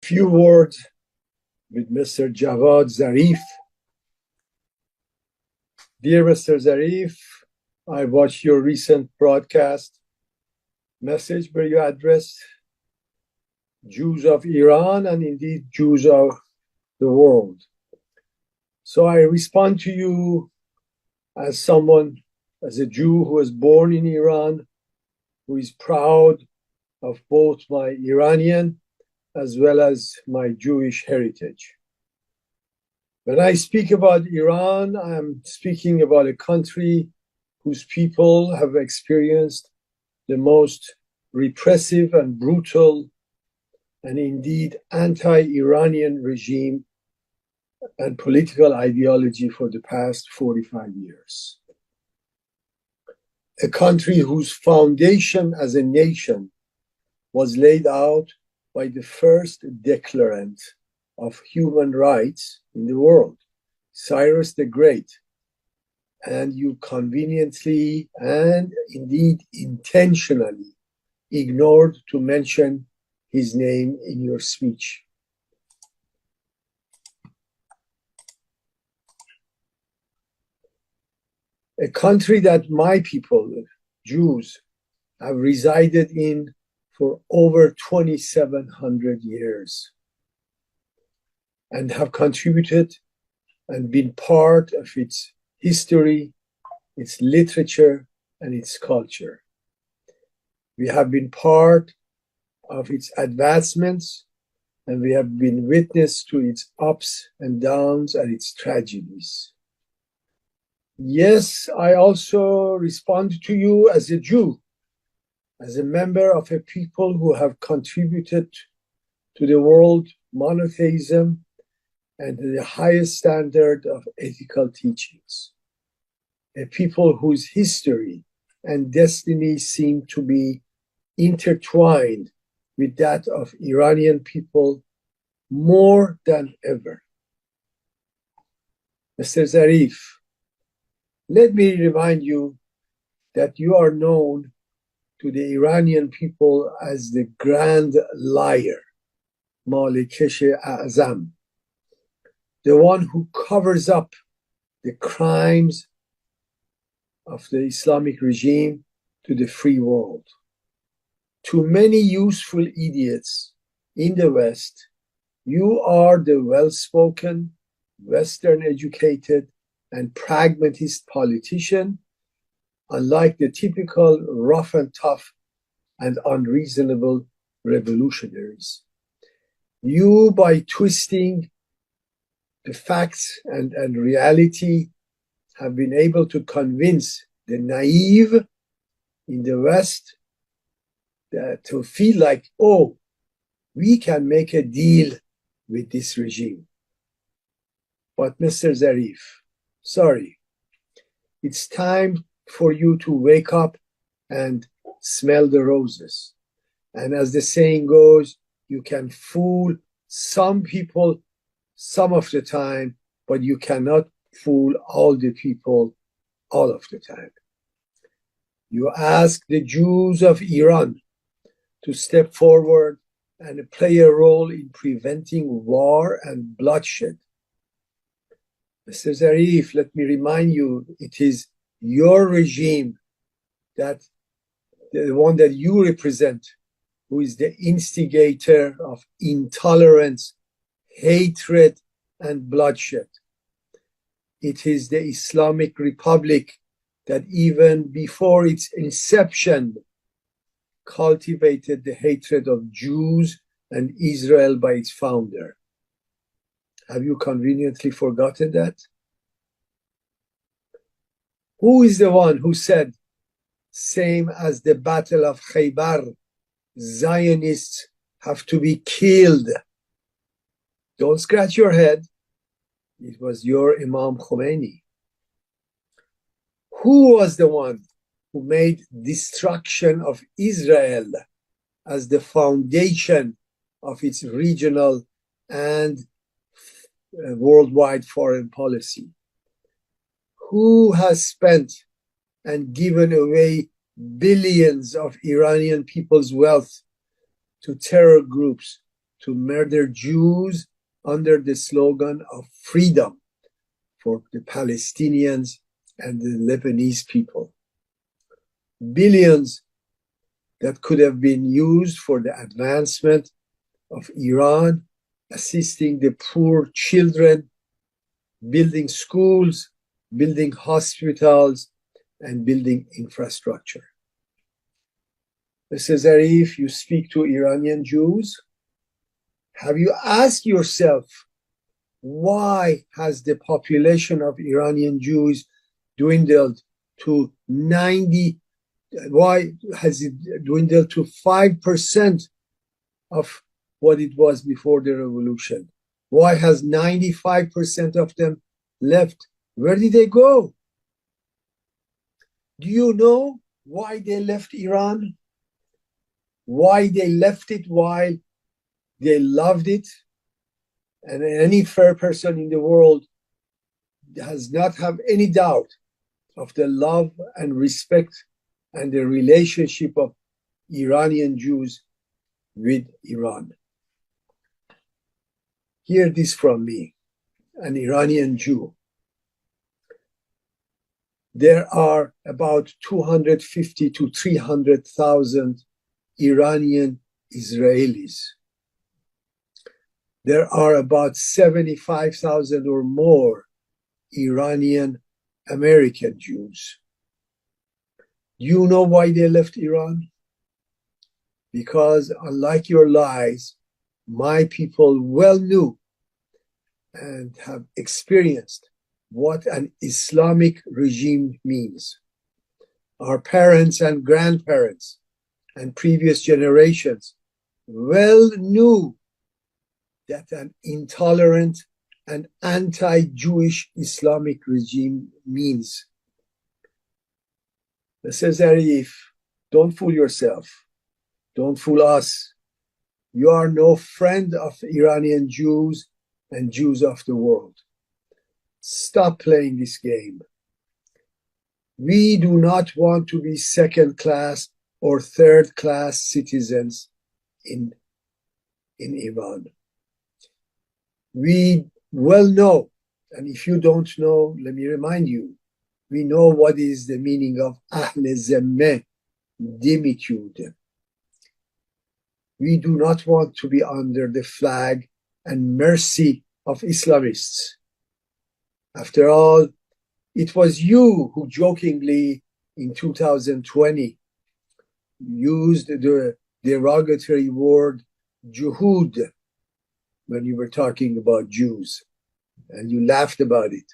few words with Mr. Javad Zarif. Dear Mr. Zarif, I watched your recent broadcast message where you addressed Jews of Iran and indeed Jews of the world. So I respond to you as someone, as a Jew who was born in Iran, who is proud of both my Iranian as well as my Jewish heritage. When I speak about Iran, I'm speaking about a country whose people have experienced the most repressive and brutal and indeed anti-Iranian regime and political ideology for the past 45 years. A country whose foundation as a nation was laid out by the first declarant of human rights in the world, Cyrus the Great. And you conveniently and indeed intentionally ignored to mention his name in your speech. A country that my people, Jews, have resided in for over 2,700 years and have contributed and been part of its history, its literature, and its culture. We have been part of its advancements, and we have been witness to its ups and downs and its tragedies. Yes, I also respond to you as a Jew, as a member of a people who have contributed to the world monotheism and the highest standard of ethical teachings. A people whose history and destiny seem to be intertwined with that of Iranian people more than ever. Mr. Zarif, let me remind you that you are known to the Iranian people as the grand liar, Malikesh A'zam, the one who covers up the crimes of the Islamic regime to the free world. To many useful idiots in the West, you are the well-spoken, Western-educated, and pragmatist politician, unlike the typical rough and tough and unreasonable revolutionaries. You, by twisting the facts and reality, have been able to convince the naive in the West to feel like, oh, we can make a deal with this regime. But Mr. Zarif, sorry, it's time for you to wake up and smell the roses. And as the saying goes, you can fool some people some of the time, but you cannot fool all the people all of the time. You ask the Jews of Iran to step forward and play a role in preventing war and bloodshed. Mr. Zarif, let me remind you, it is your regime, that the one that you represent, who is the instigator of intolerance, hatred, and bloodshed. It is the Islamic Republic that even before its inception cultivated the hatred of Jews and Israel by its founder. Have you conveniently forgotten that? Who is the one who said, same as the Battle of Khaybar, Zionists have to be killed? Don't scratch your head. It was your Imam Khomeini. Who was the one who made destruction of Israel as the foundation of its regional and worldwide foreign policy? Who has spent and given away billions of Iranian people's wealth to terror groups to murder Jews under the slogan of freedom for the Palestinians and the Lebanese people. Billions that could have been used for the advancement of Iran, assisting the poor children, building schools, building hospitals, and building infrastructure. Mr. Zarif, you speak to Iranian Jews. Have you asked yourself, why has the population of Iranian Jews dwindled to 90? Why has it dwindled to 5% of what it was before the revolution? Why has 95% of them left? Where did they go? Do you know why they left Iran? Why they left it while they loved it? And any fair person in the world does not have any doubt of the love and respect and the relationship of Iranian Jews with Iran. Hear this from me, an Iranian Jew. There are about 250 to 300,000 Iranian Israelis. There are about 75,000 or more Iranian American Jews. Do you know why they left Iran? Because unlike your lies, my people well knew and have experienced what an Islamic regime means. Our parents and grandparents and previous generations well knew that an intolerant and anti-Jewish Islamic regime means. Mr. Zarif, don't fool yourself. Don't fool us. You are no friend of Iranian Jews and Jews of the world. Stop playing this game. We do not want to be second-class or third-class citizens in Iran. We well know, and if you don't know, let me remind you, we know what is the meaning of Ahl Zemmeh, dimitude. We do not want to be under the flag and mercy of Islamists. After all, it was you who jokingly in 2020 used the derogatory word juhud when you were talking about Jews, and you laughed about it.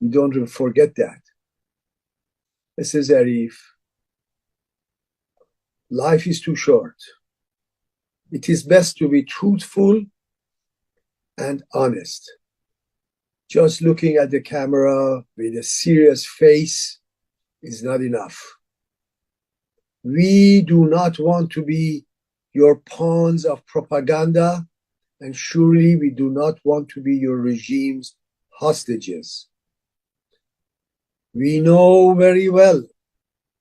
You don't forget that. Mr. Zarif, life is too short. It is best to be truthful and honest. Just looking at the camera with a serious face is not enough. We do not want to be your pawns of propaganda, and surely we do not want to be your regime's hostages. We know very well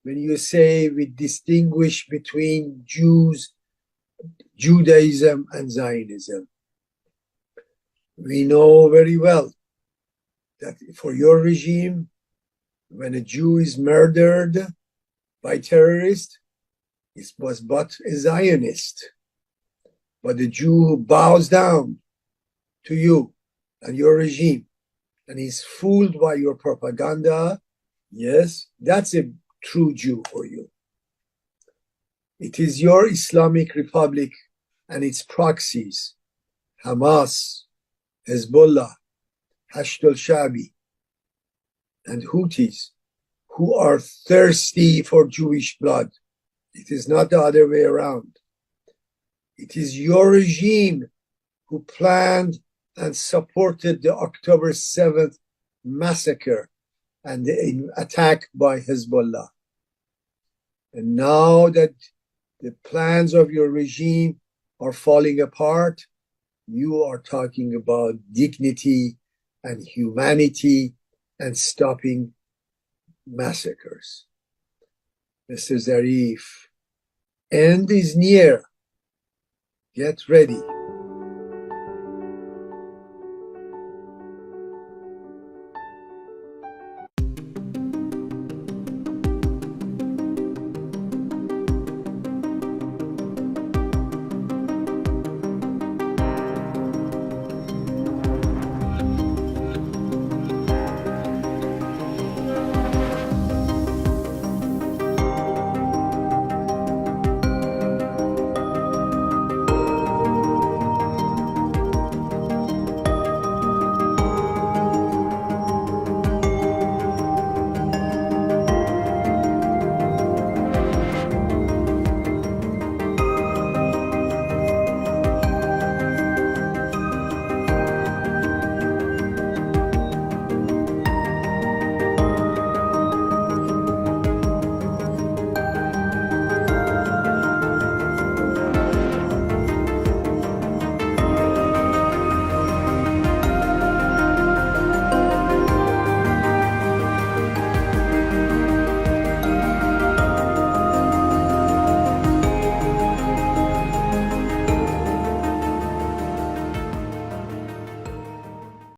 when you say we distinguish between Jews, Judaism, and Zionism. We know very well that for your regime, when a Jew is murdered by terrorists, it was but a Zionist. But the Jew who bows down to you and your regime and is fooled by your propaganda, yes, that's a true Jew for you. It is your Islamic Republic and its proxies, Hamas, Hezbollah, Hashd al-Shabi, and Houthis, who are thirsty for Jewish blood. It is not the other way around. It is your regime who planned and supported the October 7th massacre and the attack by Hezbollah. And now that the plans of your regime are falling apart, you are talking about dignity and humanity and stopping massacres. Mr. Zarif, end is near. Get ready.